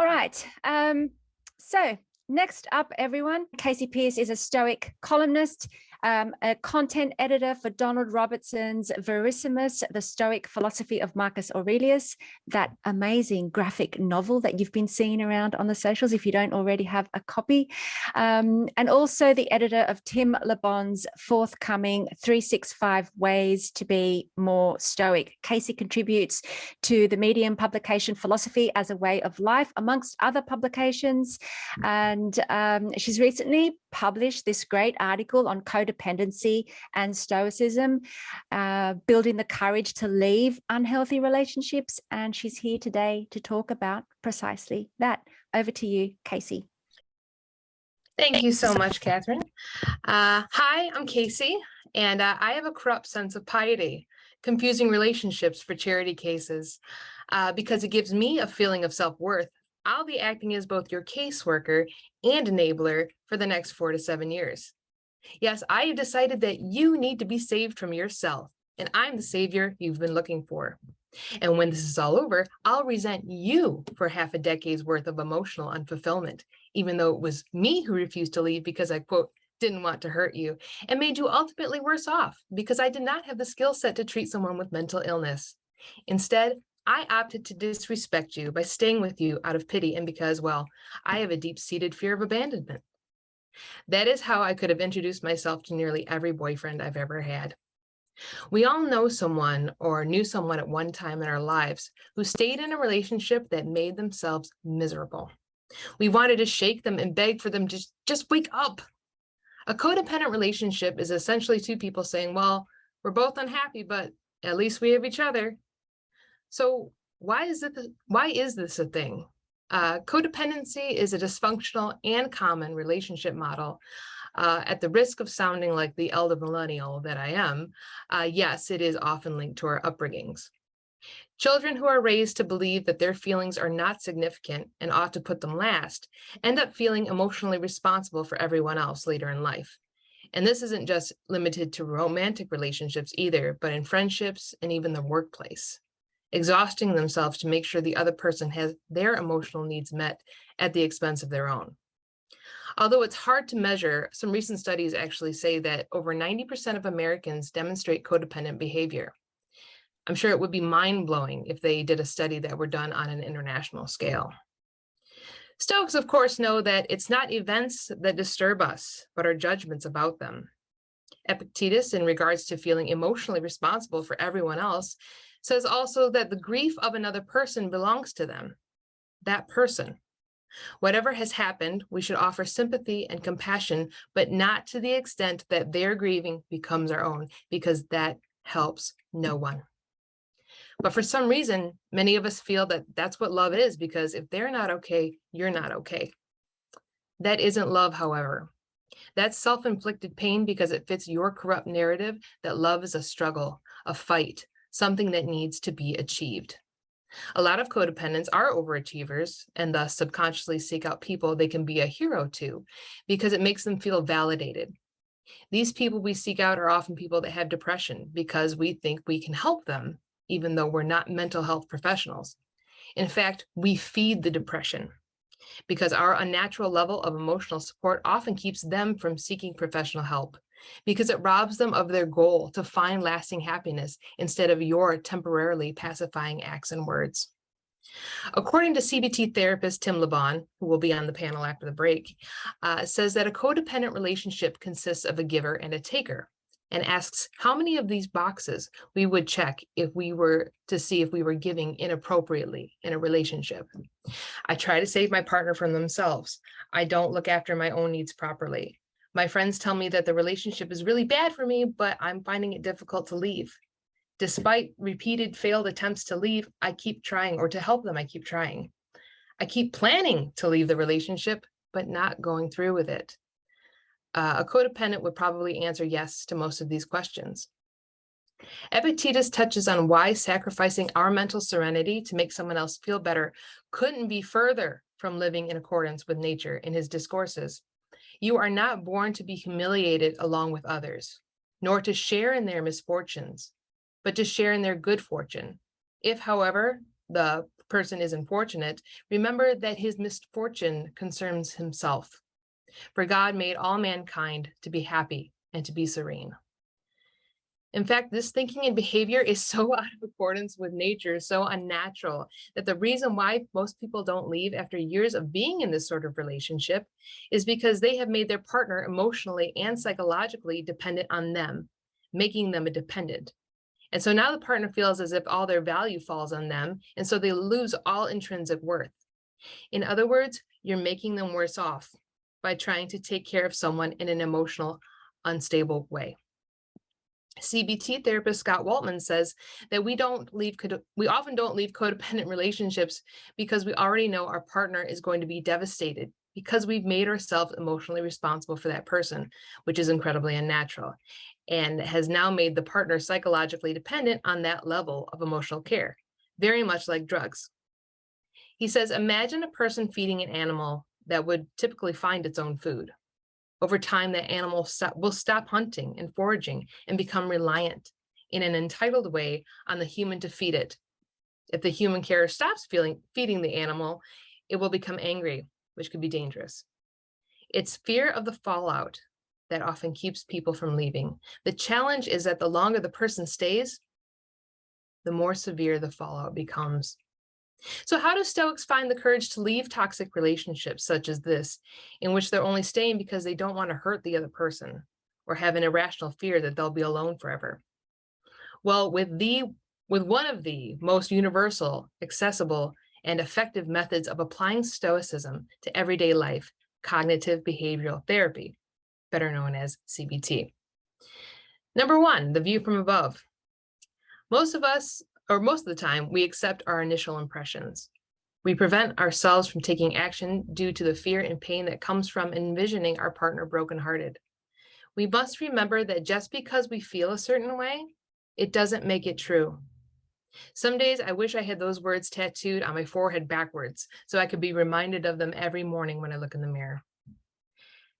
All right. So next up, everyone, Kasey Pierce is a Stoic columnist, a content editor for Donald Robertson's Verissimus, The Stoic Philosophy of Marcus Aurelius, that amazing graphic novel that you've been seeing around on the socials if you don't already have a copy. And also the editor of Tim LeBon's forthcoming 365 Ways to Be More Stoic. Kasey contributes to the Medium publication Philosophy as a Way of Life, amongst other publications. And she's recently published this great article on codependency and stoicism, building the courage to leave unhealthy relationships. And she's here today to talk about precisely that. Over to you, Kasey. Thank you so much, Kathryn. Hi, I'm Kasey, and I have a corrupt sense of piety, confusing relationships for charity cases. Because it gives me a feeling of self-worth, I'll be acting as both your caseworker and enabler for the next 4 to 7 years. Yes, I have decided that you need to be saved from yourself, and I'm the savior you've been looking for. And when this is all over, I'll resent you for half a decade's worth of emotional unfulfillment, even though it was me who refused to leave because I, quote, didn't want to hurt you, and made you ultimately worse off because I did not have the skill set to treat someone with mental illness. Instead, I opted to disrespect you by staying with you out of pity and because, well, I have a deep-seated fear of abandonment. That is how I could have introduced myself to nearly every boyfriend I've ever had. We all know someone or knew someone at one time in our lives who stayed in a relationship that made themselves miserable. We wanted to shake them and beg for them to just wake up. A codependent relationship is essentially two people saying, well, we're both unhappy, but at least we have each other. So why is this a thing? Codependency is a dysfunctional and common relationship model. At the risk of sounding like the elder millennial that I am, yes, it is often linked to our upbringings. Children who are raised to believe that their feelings are not significant and ought to put them last end up feeling emotionally responsible for everyone else later in life. And this isn't just limited to romantic relationships either, but in friendships and even the workplace, exhausting themselves to make sure the other person has their emotional needs met at the expense of their own. Although it's hard to measure, some recent studies actually say that over 90% of Americans demonstrate codependent behavior. I'm sure it would be mind-blowing if they did a study that were done on an international scale. Stoics, of course, know that it's not events that disturb us, but our judgments about them. Epictetus, in regards to feeling emotionally responsible for everyone else, says also that the grief of another person belongs to them, that person. Whatever has happened, we should offer sympathy and compassion, but not to the extent that their grieving becomes our own, because that helps no one. But for some reason, many of us feel that that's what love is, because if they're not okay, you're not okay. That isn't love, however. That's self-inflicted pain because it fits your corrupt narrative that love is a struggle, a fight, something that needs to be achieved. A lot of codependents are overachievers and thus subconsciously seek out people they can be a hero to because it makes them feel validated. These people we seek out are often people that have depression because we think we can help them, even though we're not mental health professionals. In fact, we feed the depression because our unnatural level of emotional support often keeps them from seeking professional help, because it robs them of their goal to find lasting happiness instead of your temporarily pacifying acts and words. According to CBT therapist Tim LeBon, who will be on the panel after the break, says that a codependent relationship consists of a giver and a taker, and asks how many of these boxes we would check if we were to see if we were giving inappropriately in a relationship. I try to save my partner from themselves. I don't look after my own needs properly. My friends tell me that the relationship is really bad for me, but I'm finding it difficult to leave. Despite repeated failed attempts to leave, I keep trying, or to help them, I keep trying. I keep planning to leave the relationship, but not going through with it. A codependent would probably answer yes to most of these questions. Epictetus touches on why sacrificing our mental serenity to make someone else feel better couldn't be further from living in accordance with nature in his discourses. You are not born to be humiliated along with others, nor to share in their misfortunes, but to share in their good fortune. If, however, the person is unfortunate, remember that his misfortune concerns himself. For God made all mankind to be happy and to be serene. In fact, this thinking and behavior is so out of accordance with nature, so unnatural, that the reason why most people don't leave after years of being in this sort of relationship is because they have made their partner emotionally and psychologically dependent on them, making them a dependent. And so now the partner feels as if all their value falls on them, and so they lose all intrinsic worth. In other words, you're making them worse off by trying to take care of someone in an emotional, unstable way. CBT therapist Scott Waltman says that we often don't leave codependent relationships because we already know our partner is going to be devastated because we've made ourselves emotionally responsible for that person, which is incredibly unnatural, and has now made the partner psychologically dependent on that level of emotional care, very much like drugs. He says, imagine a person feeding an animal that would typically find its own food. Over time, that animal will stop hunting and foraging and become reliant in an entitled way on the human to feed it. If the human carer stops feeding the animal, it will become angry, which could be dangerous. It's fear of the fallout that often keeps people from leaving. The challenge is that the longer the person stays, the more severe the fallout becomes. So how do Stoics find the courage to leave toxic relationships such as this, in which they're only staying because they don't want to hurt the other person or have an irrational fear that they'll be alone forever? Well, with one of the most universal, accessible, and effective methods of applying Stoicism to everyday life, cognitive behavioral therapy, better known as CBT. Number one, the view from above. Most of the time, we accept our initial impressions. We prevent ourselves from taking action due to the fear and pain that comes from envisioning our partner brokenhearted. We must remember that just because we feel a certain way, it doesn't make it true. Some days I wish I had those words tattooed on my forehead backwards so I could be reminded of them every morning when I look in the mirror.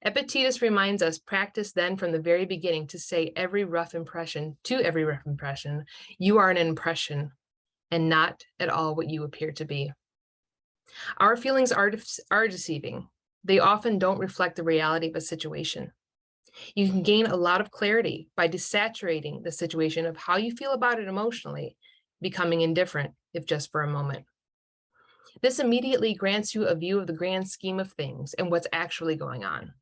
Epictetus reminds us, practice then from the very beginning to say to every rough impression, you are an impression and not at all what you appear to be. Our feelings are deceiving. They often don't reflect the reality of a situation. You can gain a lot of clarity by desaturating the situation of how you feel about it emotionally, becoming indifferent, if just for a moment. This immediately grants you a view of the grand scheme of things and what's actually going on.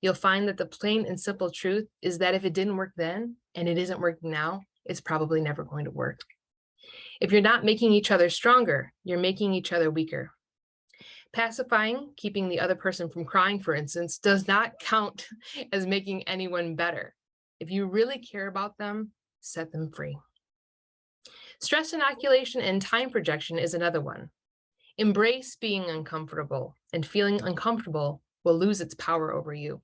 You'll find that the plain and simple truth is that if it didn't work then and it isn't working now, it's probably never going to work. If you're not making each other stronger, you're making each other weaker. Pacifying, keeping the other person from crying, for instance, does not count as making anyone better. If you really care about them, set them free. Stress inoculation and time projection is another one. Embrace being uncomfortable, and feeling uncomfortable will lose its power over you.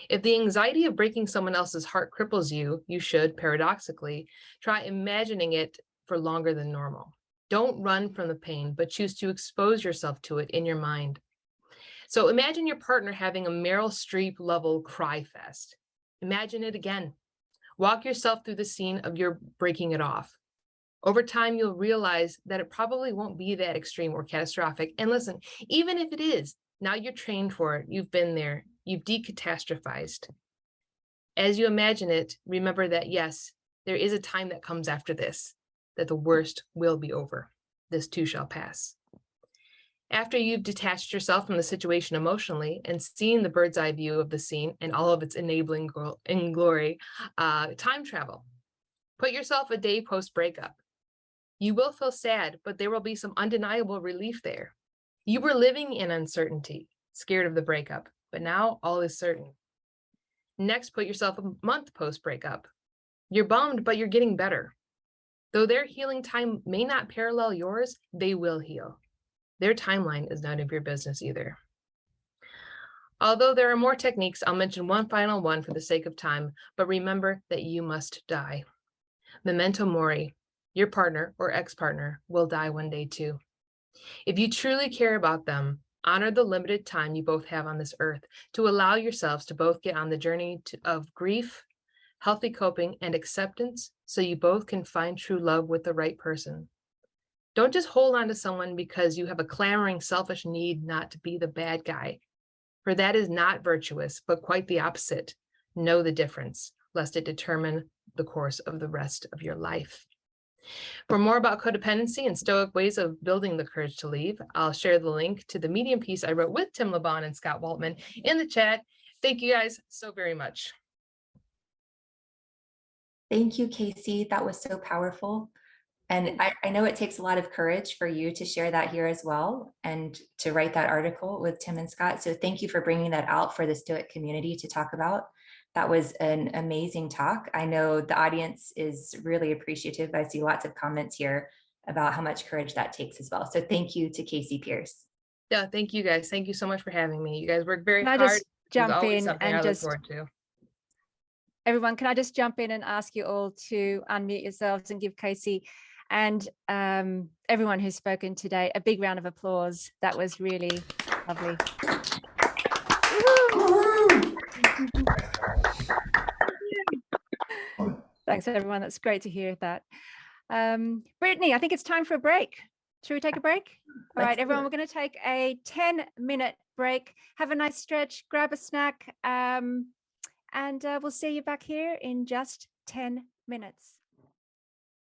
If the anxiety of breaking someone else's heart cripples you, you should, paradoxically, try imagining it for longer than normal. Don't run from the pain, but choose to expose yourself to it in your mind. So imagine your partner having a Meryl Streep level cry fest. Imagine it again. Walk yourself through the scene of your breaking it off. Over time, you'll realize that it probably won't be that extreme or catastrophic. And listen, even if it is, now you're trained for it. You've been there. You've decatastrophized. As you imagine it, remember that, yes, there is a time that comes after this, that the worst will be over. This too shall pass. After you've detached yourself from the situation emotionally and seen the bird's eye view of the scene and all of its enabling glory, time travel. Put yourself a day post-breakup. You will feel sad, but there will be some undeniable relief there. You were living in uncertainty, scared of the breakup, but now all is certain. Next, put yourself a month post-breakup. You're bummed, but you're getting better. Though their healing time may not parallel yours, they will heal. Their timeline is none of your business either. Although there are more techniques, I'll mention one final one for the sake of time, but remember that you must die. Memento mori, your partner or ex-partner will die one day too. If you truly care about them, honor the limited time you both have on this earth to allow yourselves to both get on the journey of grief, healthy coping, and acceptance so you both can find true love with the right person. Don't just hold on to someone because you have a clamoring, selfish need not to be the bad guy, for that is not virtuous, but quite the opposite. Know the difference, lest it determine the course of the rest of your life. For more about codependency and Stoic ways of building the courage to leave, I'll share the link to the Medium piece I wrote with Tim LeBon and Scott Waltman in the chat. Thank you guys so very much. Thank you, Kasey. That was so powerful. And I know it takes a lot of courage for you to share that here as well and to write that article with Tim and Scott. So thank you for bringing that out for the Stoic community to talk about. That was an amazing talk. I know the audience is really appreciative. I see lots of comments here about how much courage that takes as well. So thank you to Kasey Pierce. Yeah, thank you guys. Thank you so much for having me. You guys work very hard. Just jump in and I look forward to. Everyone, can I just jump in and ask you all to unmute yourselves and give Kasey and everyone who's spoken today a big round of applause. That was really lovely. Thanks, everyone. That's great to hear that. Brittany, I think it's time for a break. Should we take a break? All right, everyone, we're going to take a 10-minute break. Have a nice stretch, grab a snack, and we'll see you back here in just 10 minutes.